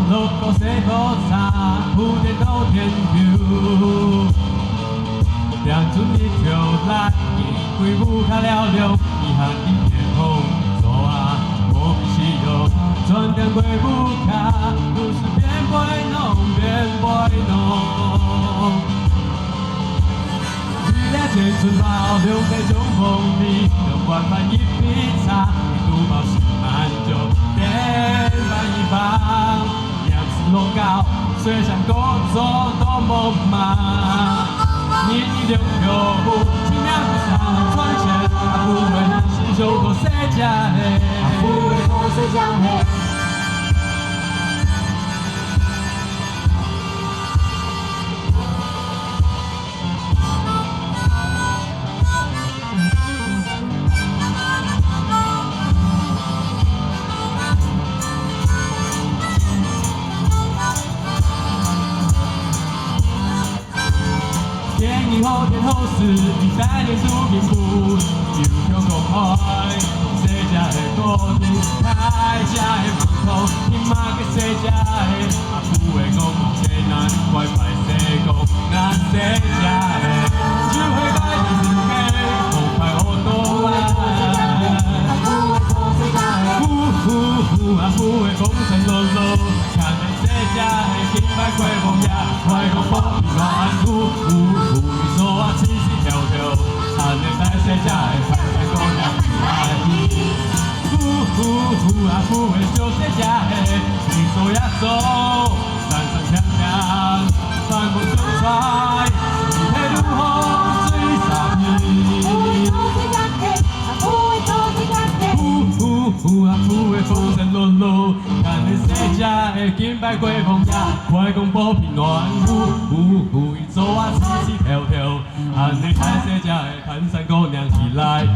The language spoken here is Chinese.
路过西河山，蝴蝶都天游。两尊日跳来，归舞卡了了，遗憾的天空，走啊，莫比西游，转点归舞卡，故事变摆弄，变摆弄。雨俩前春包，留在中风里，等晚饭一杯茶，一肚饱心满就点翻一旁，两次落高，虽然工作多么忙。年年流流，清凉的山川前，阿不为是手托谁家嘿？阿不为谁家嘿？后天后事，你带领主民部，就向公开，谁家的果子，大家的馒头，你妈给谁家的？阿不会讲谁难，怪怪谁讲俺谁家的？就会改变自己，不快好多来。阿不会讲谁家的？阿不会讲谁落落，看见谁家的，金牌快风呀，快讲风平安呼。说啊，起起跳跳，谈恋爱谁家的，谈恋爱来。呼啊呼的就谁家的，你走呀走，山山墙墙，翻过就踹，一片如虹水沙皮。呼啊呼的风尘落落，看见谁家的金牌过风呀，快讲保平安。呼，走啊起起跳跳，喊你看谁家的盘山姑娘起来。